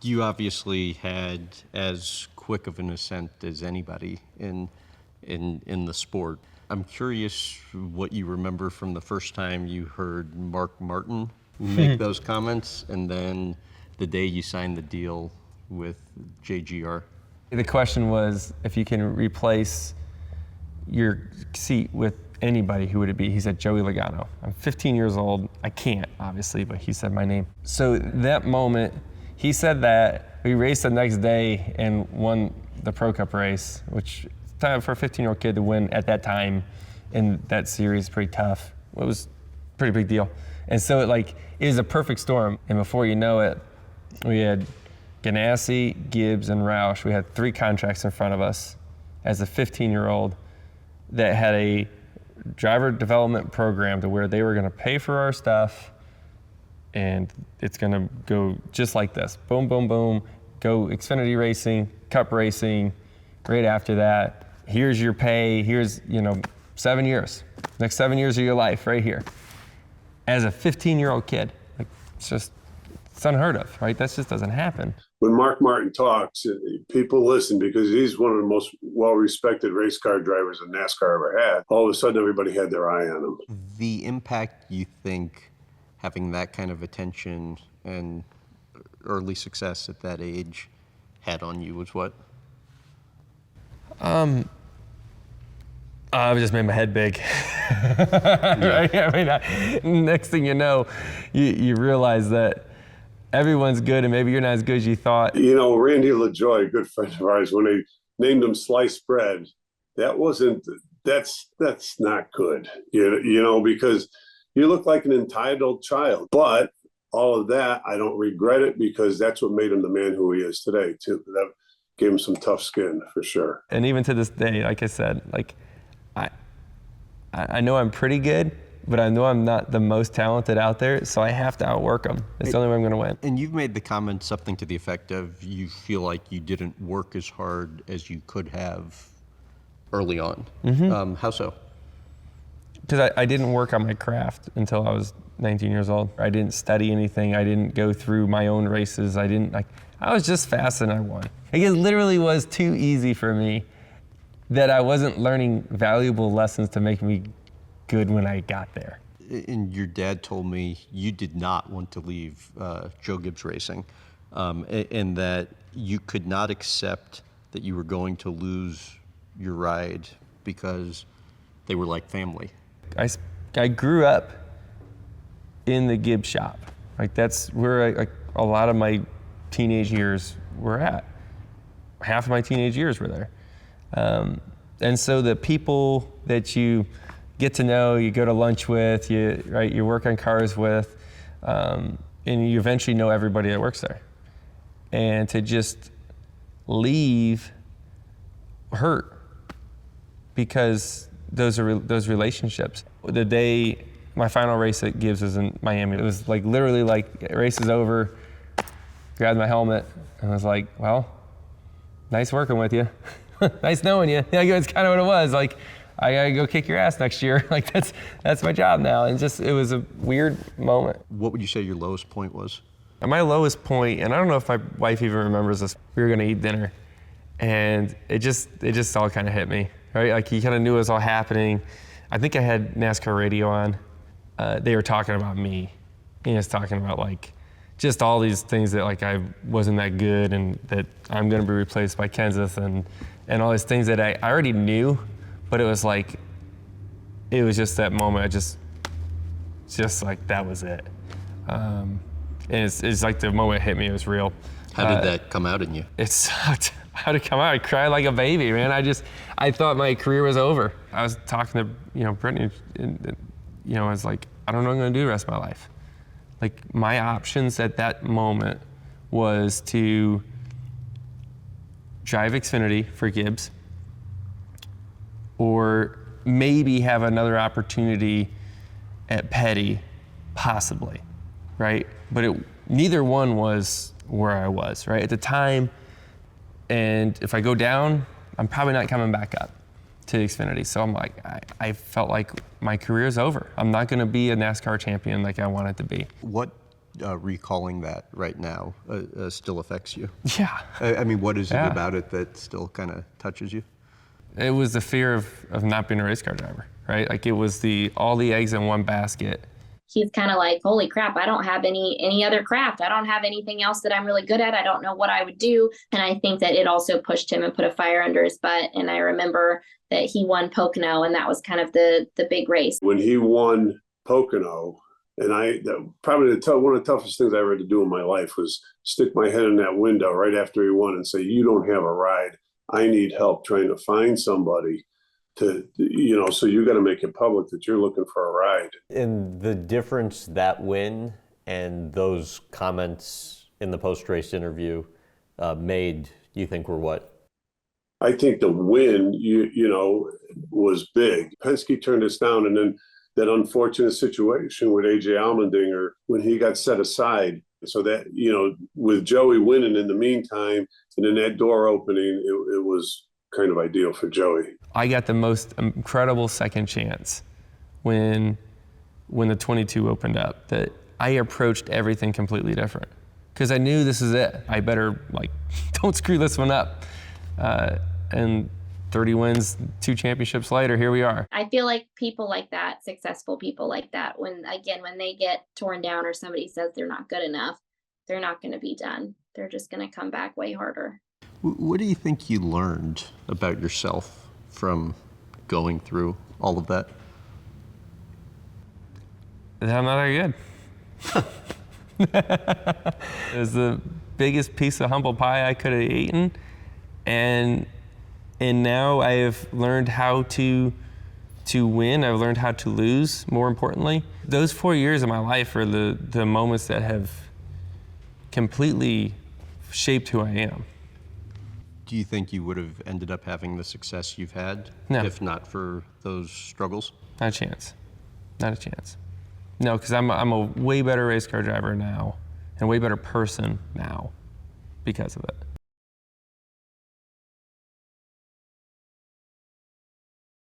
You obviously had as quick of an ascent as anybody in the sport. I'm curious what you remember from the first time you heard Mark Martin make those comments, and then the day you signed the deal with JGR. The question was, if you can replace your seat with anybody, who would it be? He said, Joey Logano. I'm 15 years old. I can't, obviously, but he said my name. So that moment, he said that. We raced the next day and won the Pro Cup race, which time for a 15-year-old kid to win at that time in that series, pretty tough. It was a pretty big deal. And so it was a perfect storm. And before you know it, we had Ganassi, Gibbs, and Roush. We had 3 contracts in front of us as a 15-year-old that had a driver development program to where they were going to pay for our stuff, and it's going to go just like this. Boom, boom, boom. Go Xfinity racing, Cup racing. Right after that, here's your pay. Here's 7 years. Next 7 years of your life, right here. As a 15-year-old kid, it's unheard of, right? That just doesn't happen. When Mark Martin talks, people listen because he's one of the most well-respected race car drivers that NASCAR ever had. All of a sudden, everybody had their eye on him. The impact you think having that kind of attention and early success at that age had on you was what? It just made my head big. Right? I mean, next thing you know, you realize that everyone's good and maybe you're not as good as you thought. Randy LaJoy, a good friend of ours, when they named him Sliced Bread, that's not good, because you look like an entitled child. But all of that, I don't regret it, because that's what made him the man who he is today, too. That gave him some tough skin, for sure. And even to this day, like I said, I know I'm pretty good, but I know I'm not the most talented out there, so I have to outwork them. It's the only way I'm going to win. And you've made the comment something to the effect of you feel like you didn't work as hard as you could have early on. Mm-hmm. How so? Because I didn't work on my craft until I was 19 years old. I didn't study anything. I didn't go through my own races. I was just fast and I won. It literally was too easy for me that I wasn't learning valuable lessons to make me good when I got there. And your dad told me you did not want to leave Joe Gibbs Racing, and that you could not accept that you were going to lose your ride because they were like family. I grew up in the Gibbs shop. That's where a lot of my teenage years were at. Half of my teenage years were there. And so the people that you get to know, you go to lunch with, you work on cars with, and you eventually know everybody that works there. And to just leave hurt, because those relationships. The day my final race at Gibbs was in Miami, it was literally race is over, grabbed my helmet, and I was like, well, nice working with you. Nice knowing you. It's kind of what it was. I gotta go kick your ass next year. That's my job now. And it was a weird moment. What would you say your lowest point was? At my lowest point, and I don't know if my wife even remembers this, we were gonna eat dinner, and it just all kind of hit me, right? You kind of knew it was all happening. I think I had NASCAR radio on. They were talking about me. He was talking about just all these things that I wasn't that good, and that I'm gonna be replaced by Kenseth, and all these things that I already knew, but it was it was just that moment. I just that was it. And it's the moment it hit me, it was real. How did that come out in you? It sucked. How did it come out? I cried like a baby, man. I thought my career was over. I was talking to Brittany, and I was like, I don't know what I'm gonna do the rest of my life. My options at that moment was to drive Xfinity for Gibbs, or maybe have another opportunity at Petty, possibly, right? But neither one was where I was, right, at the time. And if I go down, I'm probably not coming back up to Xfinity. So I'm I felt like my career is over. I'm not gonna be a NASCAR champion like I wanted to be. What recalling that right now still affects you? Yeah. I mean, what is it Yeah. about it that still kind of touches you? It was the fear of not being a race car driver, right? Like it was all the eggs in one basket. He's kind of like, holy crap, I don't have any other craft. I don't have anything else that I'm really good at. I don't know what I would do. And I think that it also pushed him and put a fire under his butt. And I remember that he won Pocono, and that was kind of the big race. When he won Pocono, and probably one of the toughest things I ever had to do in my life was stick my head in that window right after he won and say, you don't have a ride. I need help trying to find somebody to, so you got to make it public that you're looking for a ride. And the difference that win and those comments in the post-race interview made, you think, were what? I think the win, was big. Penske turned us down, and then that unfortunate situation with AJ Allmendinger when he got set aside. So that, with Joey winning in the meantime, and then that door opening, it was kind of ideal for Joey. I got the most incredible second chance when the 22 opened up, that I approached everything completely different. Because I knew this is it. I better, don't screw this one up. And 30 wins, 2 championships later, here we are. I feel like people like that, successful people like that, when they get torn down or somebody says they're not good enough, they're not going to be done. They're just going to come back way harder. What do you think you learned about yourself from going through all of that? That I'm not very good. It was the biggest piece of humble pie I could have eaten. And now I have learned how to win. I've learned how to lose, more importantly. Those 4 years of my life are the moments that have completely shaped who I am. Do you think you would have ended up having the success you've had if not for those struggles? Not a chance. Not a chance. No, because I'm a way better race car driver now and a way better person now because of it.